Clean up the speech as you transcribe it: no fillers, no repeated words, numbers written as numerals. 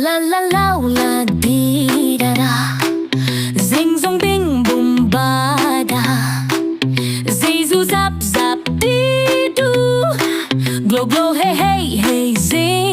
la la la la dee da da. Zing zong bing boom ba da. Zee zoo zap zap dee doo. Glow glow hey hey hey zing.